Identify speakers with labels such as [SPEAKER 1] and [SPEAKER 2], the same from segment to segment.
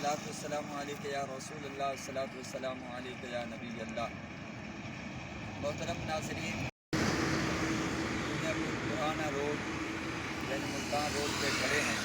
[SPEAKER 1] الصلاۃ والسلام علیک یا رسول اللہ، الصلاۃ والسلام علیک یا نبی اللہ۔ محترم ناظرین، پرانا روڈ یعنی ملتان روڈ پہ کھڑے ہیں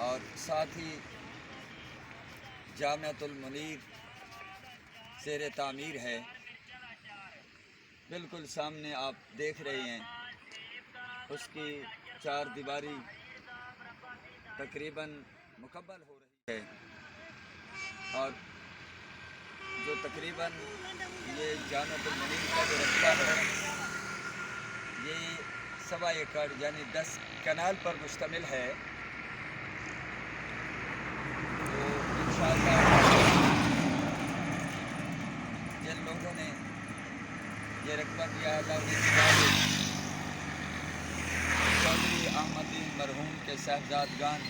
[SPEAKER 1] اور ساتھ ہی جامعۃ المنیر زیر تعمیر ہے۔ بالکل سامنے آپ دیکھ رہے ہیں، اس کی چار دیواری تقریباً مکمل ہو رہی ہے اور جو تقریباً یہ جامعۃ المنیر کا جو رقبہ ہے یہ 1.25 ایکڑ یعنی 10 کنال پر مشتمل ہے۔ تو انشاءاللہ جن لوگوں نے یہ رقبہ دیا ہے چودھری احمد الدین مرحوم کے صاحبزادگان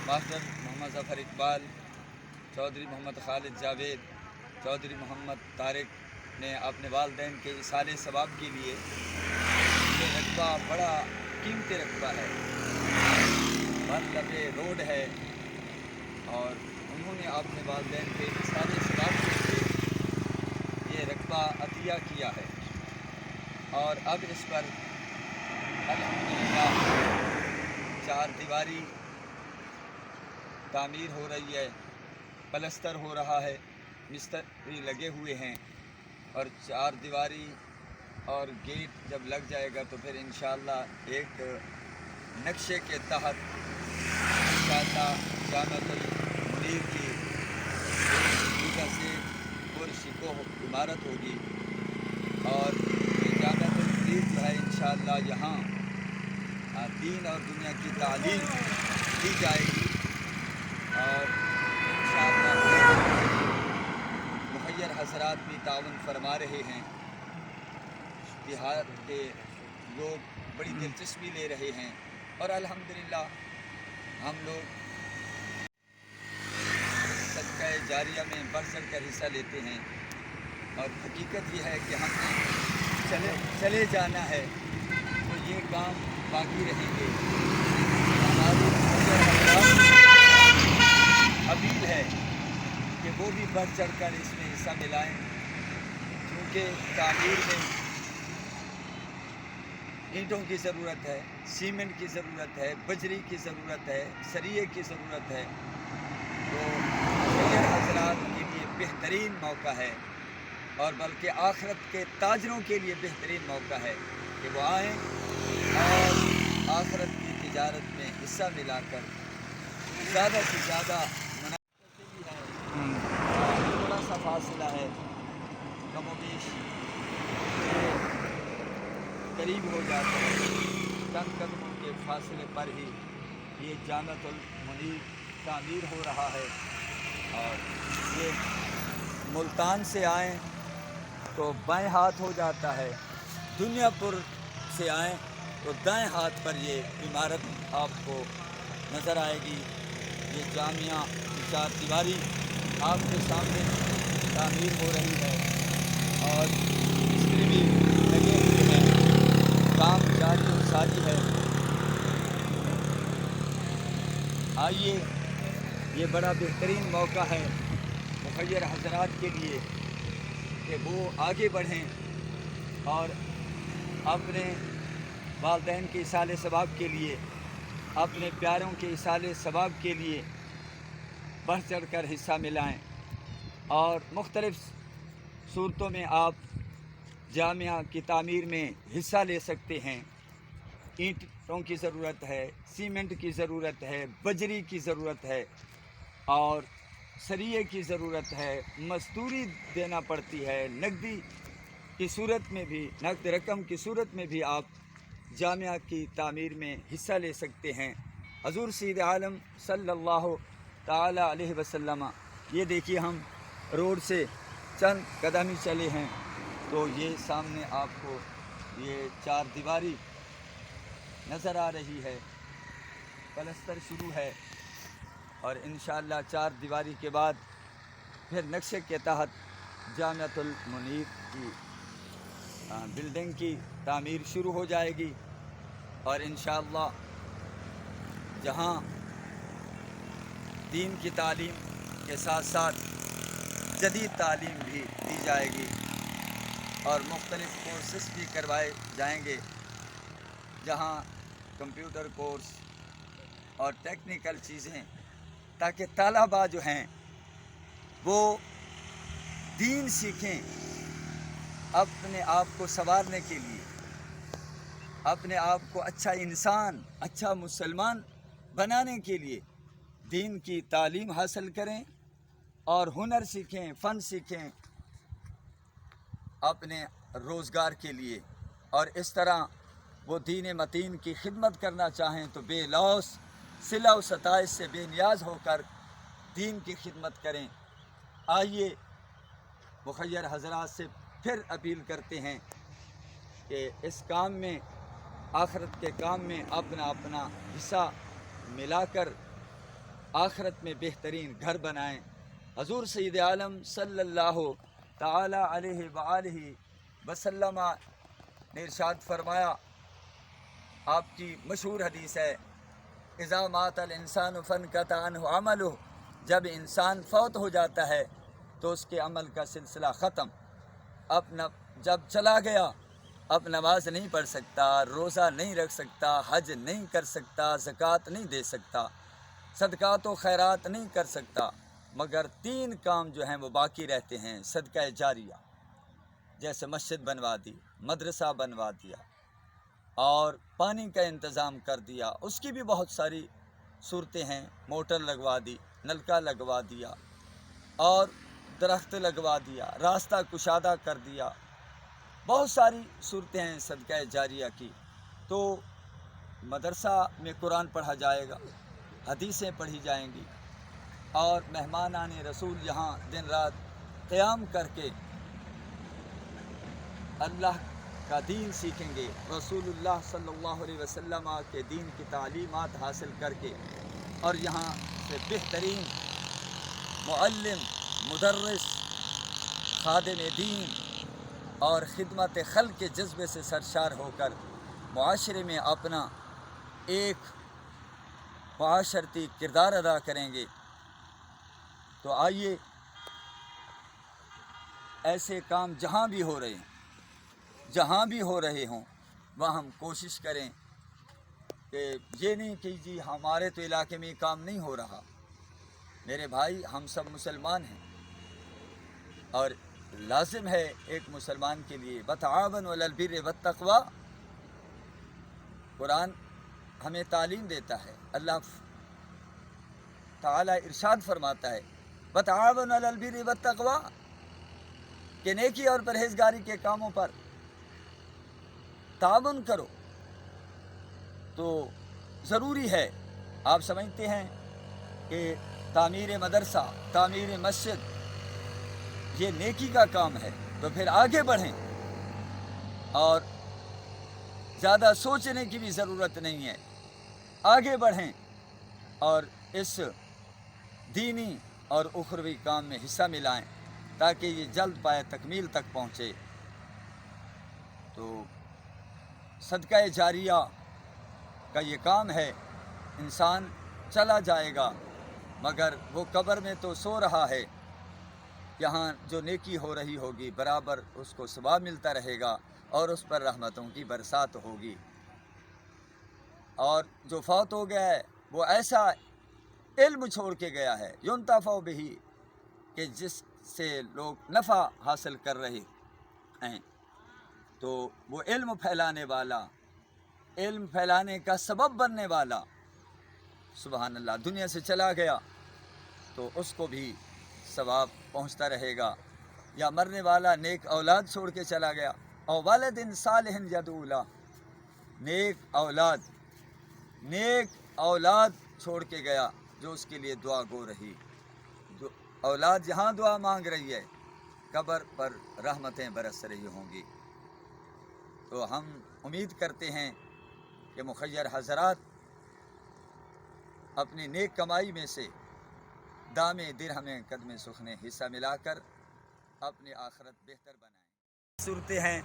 [SPEAKER 1] ماسٹر محمد ظفر اقبال، چودھری محمد خالد جاوید، چودھری محمد طارق نے اپنے والدین کے ایصال ثواب کے لیے یہ رقبہ بڑا قیمتی رقبہ ہے، مطلب روڈ ہے، اور انہوں نے اپنے والدین کے ایصال ثواب کے لیے یہ رقبہ عطیہ کیا ہے اور اب اس پر الحمدللہ چار دیواری تعمیر ہو رہی ہے، پلستر ہو رہا ہے، مستری لگے ہوئے ہیں اور چار دیواری اور گیٹ جب لگ جائے گا تو پھر انشاءاللہ ایک نقشے کے تحت انشاءاللہ جامعۃ المنیر کی جگہ سے پرشکوہ عمارت ہوگی اور یہ جامعۃ المنیر جو ہے انشاءاللہ یہاں دین اور دنیا کی تعلیم دی جائے گی اور انشاءاللہ مخیر حضرات بھی تعاون فرما رہے ہیں، بہار کے لوگ بڑی دلچسپی لے رہے ہیں اور الحمدللہ ہم لوگ صدقہ جاریہ میں بڑھ چڑھ کر حصہ لیتے ہیں اور حقیقت یہ ہے کہ ہم نے چلے جانا ہے تو یہ کام باقی رہیں گے۔ ہماری اپیل ہے کہ وہ بھی بڑھ چڑھ کر اس میں حصہ ملائیں، کیونکہ تعمیر میں اینٹوں کی ضرورت ہے، سیمنٹ کی ضرورت ہے، بجری کی ضرورت ہے، سریے کی ضرورت ہے۔ تو مخیر حضرات کے لیے بہترین موقع ہے اور بلکہ آخرت کے تاجروں کے لیے بہترین موقع ہے کہ وہ آئیں اور آخرت کی تجارت میں حصہ ملا کر زیادہ سے زیادہ منافع ہے۔ تھوڑا سا فاصلہ ہے، کم و بیش قریب ہو جاتا ہے، چند قدموں کے فاصلے پر ہی یہ جامعۃ المنیر تعمیر ہو رہا ہے اور یہ ملتان سے آئیں تو بائیں ہاتھ ہو جاتا ہے، دنیا پور سے آئیں تو دائیں ہاتھ پر یہ عمارت آپ کو نظر آئے گی۔ یہ جامعہ کی چار دیواری آپ کے سامنے تعمیر ہو رہی ہے اور مستری بھی لگے ہوئے ہیں، کام جاری و ساری ہے۔ آئیے، یہ بڑا بہترین موقع ہے مخیر حضرات کے لیے کہ وہ آگے بڑھیں اور اپنے والدین کے ایصال ثواب کے لیے، اپنے پیاروں کے ایصال ثواب کے لیے بڑھ چڑھ کر حصہ ملائیں اور مختلف صورتوں میں آپ جامعہ کی تعمیر میں حصہ لے سکتے ہیں۔ اینٹوں کی ضرورت ہے، سیمنٹ کی ضرورت ہے، بجری کی ضرورت ہے اور سریے کی ضرورت ہے، مزدوری دینا پڑتی ہے، نقدی کی صورت میں بھی، نقد رقم کی صورت میں بھی آپ جامعہ کی تعمیر میں حصہ لے سکتے ہیں۔ حضور سید عالم صلی اللہ تعالی علیہ وسلم، یہ دیکھیے ہم روڈ سے چند قدم ہی چلے ہیں تو یہ سامنے آپ کو یہ چار دیواری نظر آ رہی ہے، پلستر شروع ہے اور انشاءاللہ چار دیواری کے بعد پھر نقشے کے تحت جامعۃ المنیر کی بلڈنگ کی تعمیر شروع ہو جائے گی اور انشاءاللہ جہاں دین کی تعلیم کے ساتھ ساتھ جدید تعلیم بھی دی جائے گی اور مختلف کورسز بھی کروائے جائیں گے، جہاں کمپیوٹر کورس اور ٹیکنیکل چیزیں، تاکہ طلباء جو ہیں وہ دین سیکھیں، اپنے آپ کو سنوارنے کے لیے، اپنے آپ کو اچھا انسان، اچھا مسلمان بنانے کے لیے دین کی تعلیم حاصل کریں اور ہنر سیکھیں، فن سیکھیں اپنے روزگار کے لیے، اور اس طرح وہ دین متین کی خدمت کرنا چاہیں تو بے لوث صلہ و ستائش سے بے نیاز ہو کر دین کی خدمت کریں۔ آئیے مخیر حضرات سے پھر اپیل کرتے ہیں کہ اس کام میں، آخرت کے کام میں اپنا اپنا حصہ ملا کر آخرت میں بہترین گھر بنائیں۔ حضور سید عالم صلی اللہ تعالی علیہ وآلہ وسلم نے ارشاد فرمایا، آپ کی مشہور حدیث ہے، اذا مات الانسان فانقطع عنہ عملہ، جب انسان فوت ہو جاتا ہے تو اس کے عمل کا سلسلہ ختم۔ جب چلا گیا، اب نماز نہیں پڑھ سکتا، روزہ نہیں رکھ سکتا، حج نہیں کر سکتا، زکوٰۃ نہیں دے سکتا، صدقات و خیرات نہیں کر سکتا، مگر 3 کام جو ہیں وہ باقی رہتے ہیں۔ صدقہ جاریہ، جیسے مسجد بنوا دی، مدرسہ بنوا دیا اور پانی کا انتظام کر دیا، اس کی بھی بہت ساری صورتیں ہیں، موٹر لگوا دی، نلکا لگوا دیا اور درخت لگوا دیا، راستہ کشادہ کر دیا، بہت ساری صورتیں ہیں صدقہ جاریہ کی۔ تو مدرسہ میں قرآن پڑھا جائے گا، حدیثیں پڑھی جائیں گی اور مہمانان رسول یہاں دن رات قیام کر کے اللہ کا دین سیکھیں گے، رسول اللہ صلی اللہ علیہ وسلم کے دین کی تعلیمات حاصل کر کے، اور یہاں سے بہترین معلم، مدرس، خادم دین اور خدمت خلق کے جذبے سے سرشار ہو کر معاشرے میں اپنا ایک معاشرتی کردار ادا کریں گے۔ تو آئیے ایسے کام جہاں بھی ہو رہے ہیں، جہاں بھی ہو رہے ہوں، وہاں ہم کوشش کریں کہ یہ نہیں کہ جی ہمارے تو علاقے میں یہ کام نہیں ہو رہا۔ میرے بھائی، ہم سب مسلمان ہیں اور لازم ہے ایک مسلمان کے لیے وتعاونوا علی البر والتقوی۔ قرآن ہمیں تعلیم دیتا ہے، اللہ تعالیٰ ارشاد فرماتا ہے وتعاونوا علی البر والتقوی، کہ نیکی اور پرہیزگاری کے کاموں پر تعاون کرو۔ تو ضروری ہے، آپ سمجھتے ہیں کہ تعمیر مدرسہ، تعمیر مسجد یہ نیکی کا کام ہے، تو پھر آگے بڑھیں اور زیادہ سوچنے کی بھی ضرورت نہیں ہے، آگے بڑھیں اور اس دینی اور اخروی کام میں حصہ ملائیں تاکہ یہ جلد پائے تکمیل تک پہنچے۔ تو صدقہ جاریہ کا یہ کام ہے، انسان چلا جائے گا مگر وہ قبر میں تو سو رہا ہے، یہاں جو نیکی ہو رہی ہوگی برابر اس کو ثواب ملتا رہے گا اور اس پر رحمتوں کی برسات ہوگی۔ اور جو فوت ہو گیا ہے وہ ایسا علم چھوڑ کے گیا ہے ينتفع بہ، کہ جس سے لوگ نفع حاصل کر رہے ہیں، تو وہ علم پھیلانے والا، علم پھیلانے کا سبب بننے والا، سبحان اللہ، دنیا سے چلا گیا تو اس کو بھی ثواب پہنچتا رہے گا، یا مرنے والا نیک اولاد چھوڑ کے چلا گیا، او والد صالح یدعو لہ، نیک اولاد چھوڑ کے گیا جو اس کے لیے دعا گو رہی، جو اولاد یہاں دعا مانگ رہی ہے، قبر پر رحمتیں برس رہی ہوں گی۔ تو ہم امید کرتے ہیں کہ مخیر حضرات اپنی نیک کمائی میں سے دام درہم قدم سخن حصہ ملا کر اپنی آخرت بہتر بنائیں۔ صورتیں ہیں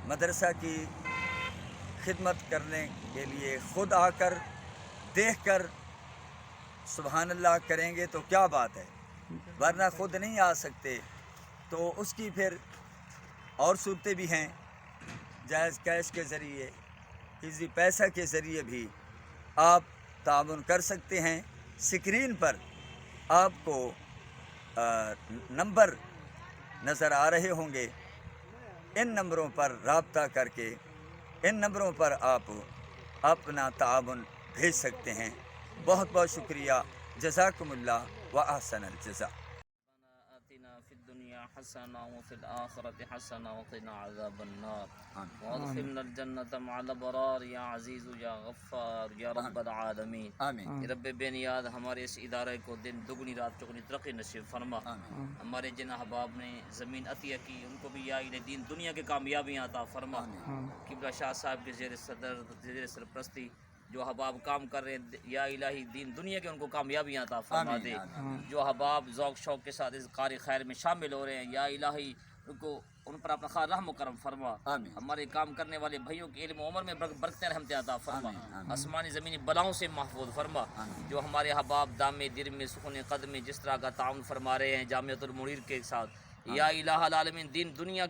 [SPEAKER 1] مدرسہ کی خدمت کرنے کے لیے خود آ کر، دیکھ کر سبحان اللہ کریں گے تو کیا بات ہے، ورنہ خود نہیں آ سکتے تو اس کی پھر اور صورتیں بھی ہیں، جائز کیش کے ذریعے، کسی پیسہ کے ذریعے بھی آپ تعاون کر سکتے ہیں۔ سکرین پر آپ کو نمبر نظر آ رہے ہوں گے، ان نمبروں پر رابطہ کر کے ان نمبروں پر آپ اپنا تعاون بھیج سکتے ہیں۔ بہت بہت شکریہ، جزاکم اللہ و احسن الجزاء۔
[SPEAKER 2] آتنا فی الدنیا حسنہ وفی الآخرۃ حسنہ وقنا عذاب النار
[SPEAKER 1] آمین
[SPEAKER 2] وادخلنا الجنۃ مع الابرار یا عزیز یا غفار یا رب العالمین۔
[SPEAKER 1] آمین
[SPEAKER 2] رب بے نیاز ہمارے اس ادارے کو دن دگنی رات چگنی ترقی نصیب فرما۔
[SPEAKER 1] آمین
[SPEAKER 2] ہمارے جن احباب نے زمین عطیہ کی ان کو بھی یا الہ دین دنیا کے کامیابیاں عطا فرما۔ قبلہ شاہ صاحب کے زیر صدر زیر سرپرستی جو احباب کام کر رہے ہیں یا الہی دین دنیا کے ان کو کامیابیاں عطا فرما دے۔ جو احباب ذوق شوق کے ساتھ اس کار خیر میں شامل ہو رہے ہیں یا الہی ان پر اپنا خیر رحم و کرم فرما۔ ہمارے کام کرنے والے بھائیوں کے علم و عمر میں برکتیں رحمتیں عطا فرما، آسمانی زمینی بلاؤں سے محفوظ فرما۔ جو ہمارے احباب دام دل میں سکون قدم میں جس طرح کا تعاون فرما رہے ہیں جامعۃ المنیر کے ساتھ، یا الہ العالمین دین دنیا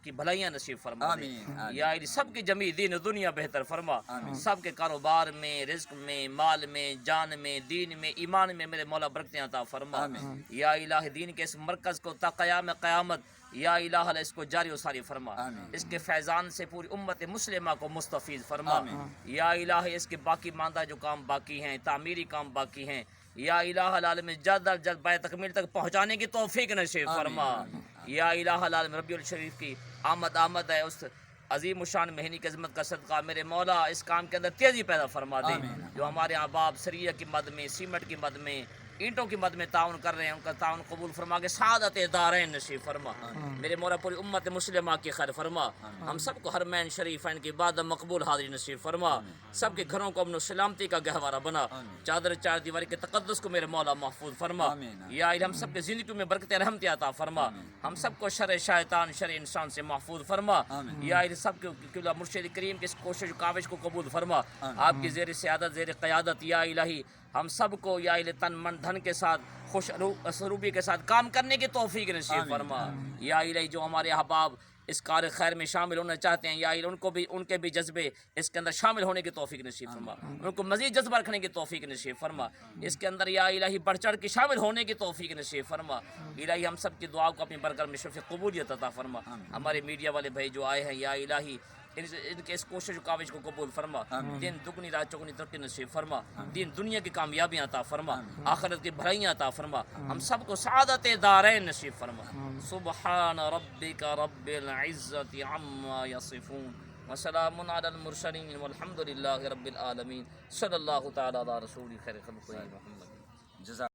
[SPEAKER 2] کی بھلائیاں نصیب فرما دے۔ یا الہی سب کی جمی دین و دنیا بہتر فرما، سب کے کاروبار میں، رزق میں، مال میں، جان میں، دین میں، ایمان میں میرے مولا برکتیں عطا فرما۔ یا الہ دین کے اس مرکز کو تا قیام قیامت یا الہ اس کو جاری و ساری فرما، اس کے فیضان سے پوری امت مسلمہ کو مستفیض فرما۔ یا الہ اس کے باقی ماندہ جو کام باقی ہیں، تعمیری کام باقی ہیں، یا الہ العالمین جلد از جلد بائے تکمیل تک پہنچانے کی توفیق نصیب فرما۔ یا الہ العالمین ربیع الشریف کی آمد ہے اس عظیم الشان مہینے کی عظمت کا صدقہ میرے مولا اس کام کے اندر تیزی پیدا فرما دے۔ جو ہمارے احباب سریہ کی مد میں، سیمنٹ کی مد میں، اینٹوں کی مد میں تعاون کر رہے ہیں ان کا تعاون قبول فرما کے سعادت دارین نصیب فرما۔ میرے مولا پوری امت مسلمہ کی خیر فرما، ہم سب کو حرمین شریفین کی عبادت مقبول حاضری نصیب فرما، سب کے گھروں کو امن و سلامتی کا گہوارہ بنا، چادر چار دیواری کے تقدس کو میرے مولا محفوظ فرما۔ یا الہی ہم سب کے زندگی میں برکت رحمت عطا فرما، ہم سب کو شر شیطان شر انسان سے محفوظ فرما۔ یا الہی سب کے قبلہ مرشد کریم کی اس کوشش کاوش کو قبول فرما، آپ کی زیر سیادت زیر قیادت یا الہی ہم سب کو یا الہی تن من دھن کے ساتھ خوش اسلوبی کے ساتھ کام کرنے کی توفیق نصیب فرما۔ یا الہی جو ہمارے احباب اس کار خیر میں شامل ہونا چاہتے ہیں یا الہی ان کے بھی جذبے اس کے اندر شامل ہونے کی توفیق نصیب فرما، ان کو مزید جذبہ رکھنے کی توفیق نصیب فرما، اس کے اندر یا الہی بڑھ چڑھ کے شامل ہونے کی توفیق نصیب فرما۔ الہی ہم سب کی دعا کو اپنی برکت میں شرف قبولیت عطا فرما۔ ہمارے میڈیا والے بھائی جو آئے ہیں یا الہی ان کے اس کوشش و کاوش کو قبول فرما، دین دگنی رات چگنی ترقی نصیب فرما، دین دنیا کی کامیابیاں عطا فرما، آخرت کی بھلائیاں عطا فرما، ہم سب کو سعادت دارین نصیب فرما۔ سبحان ربک رب العزت عما یصفون وسلام علی المرسلین والحمد للہ رب العالمین۔ صلی اللہ تعالی علی رسول خیر خلق محمد۔